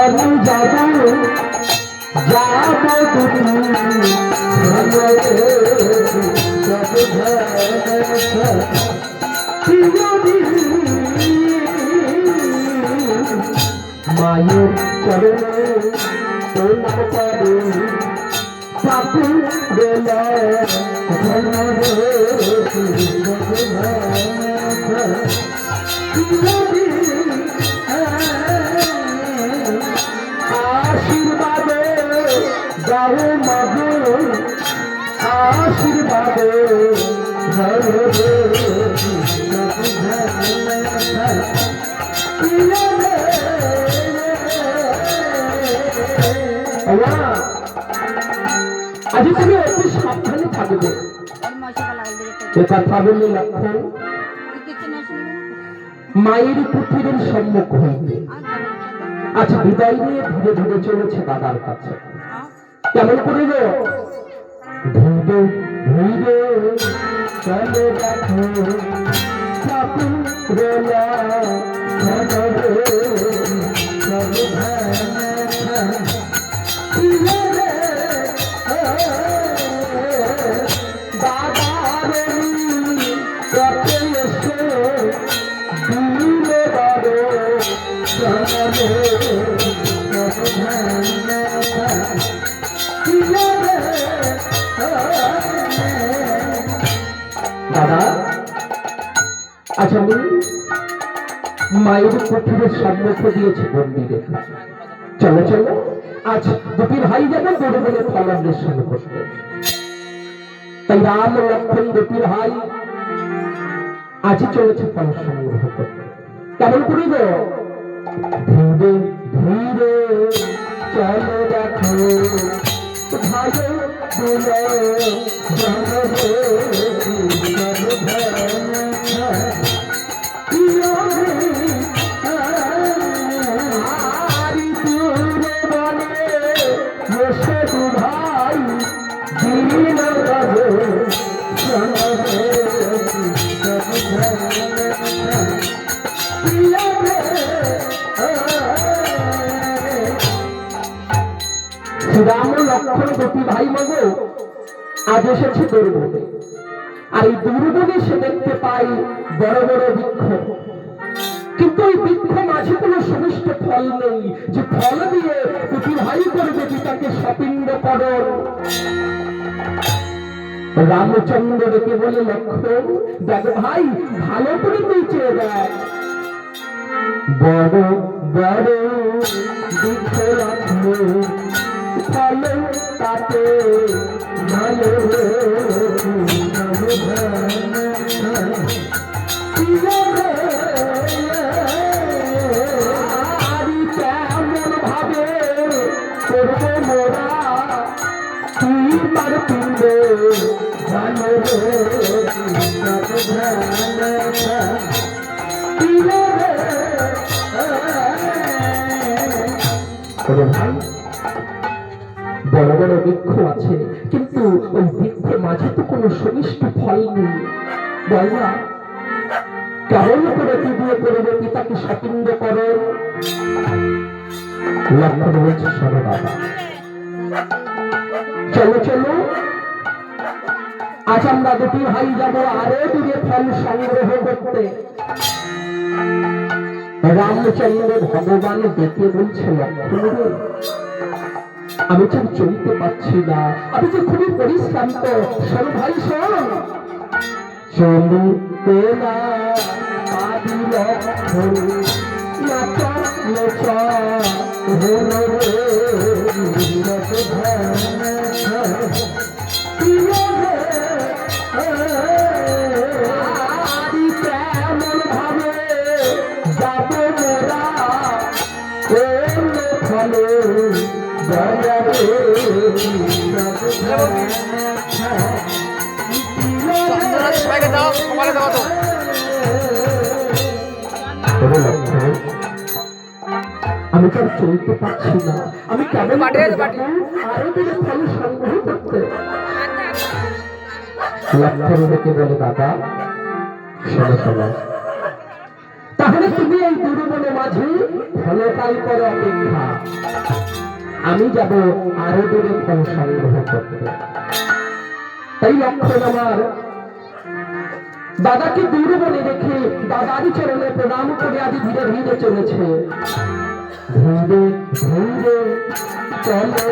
আমি যাব যাব মায়ের চরণে প্রণাম করে পাপু বেলা আশীর্বাদে যাও মাগো আশীর্বাদে আজ তুমি অতি সাবধানে থাকবে কথা বললে লক্ষণ মায়ের পুত্রের সম্মুখ হইতে আচ্ছা বিদায় নিয়ে ধীরে ধীরে চলেছে দাদার কাছে কেমন করে গো ধীরে ধীরে চলে দেখো সাপু বেলা দাদা আচ্ছা আমি মায়ের পুত্রের সম্মুখ দিয়েছি মন্দিরে চলো চলো আজ দুটি ভাই যাবে বড় বড় ফল অন্বেষণ করতে তাই রাম লক্ষ্মণ দুটি ভাই আজ চলেছে ফল সংগ্রহ করতে কেমন করি গো ধীরে ধীরে চলো দেখো ভাই রাম লক্ষ্মণ দুটি ভাই মগো আজ এসেছে দুর্বনে আর এই দুর্বনে সে দেখতে পাই বড় বড় বৃক্ষ কিন্তু ওই বৃক্ষ মাঝে কোনো সুমিষ্ট ফল নেই যে ফল দিয়ে দুটি ভাই করবে পিতাকে সপিণ্ড করণ রামচন্দ্র ডেকে বলে লক্ষ্মণ দেখ ভাই ভালো করে তুই চেয়ে দেখ বড় বড় বৃক্ষ রাখলো ফল তাতে ভালো কেমন ভাবে করবো মোরা তুই তার পিণ্ডে ভালো ভাই বড় বড় বৃক্ষ আছে কিন্তু ওই বৃক্ষের মাঝে তো কোনো সুমিষ্ট ফল নেই বল না কেমন করে কি দিয়ে করবে পিতাকে সপিণ্ড করো লক্ষ্মণ বলছে শোনো বাবা চলো চলো আজ আমরা দুটি ভাই যাব আরো দূরে ফল সংগ্রহ করতে রামচন্দ্র ভগবান দেখে বলছে লক্ষ্মণ আমি তো চলতে পারছি না আমি তো খুবই পরিশ্রান্ত শোন ভাই শোন চলতে না আদি লক্ষ্মণ কেমন ভাবে যাব মোরা ফলে সবাইকে দাও সবাইকে দাও তো আমি তো চলতে পারছি না আমি কেমন আরো দিনে ফল সংগ্রহ করতে লক্ষ্মণ ডেকে বলে দাদা শোনো শোনো তাহলে তুমি এই দুর্বনে মাঝে ফলকাল করে অপেক্ষা, আমি যাব আরো দূরে ফল সংগ্রহ করতে। তাই লক্ষণ আমার দাদাকে দুর্বনে রেখে দাদারই চরণে প্রণাম করে আদি ধীরে ধীরে চলেছে। ধীরে ধীরে চলে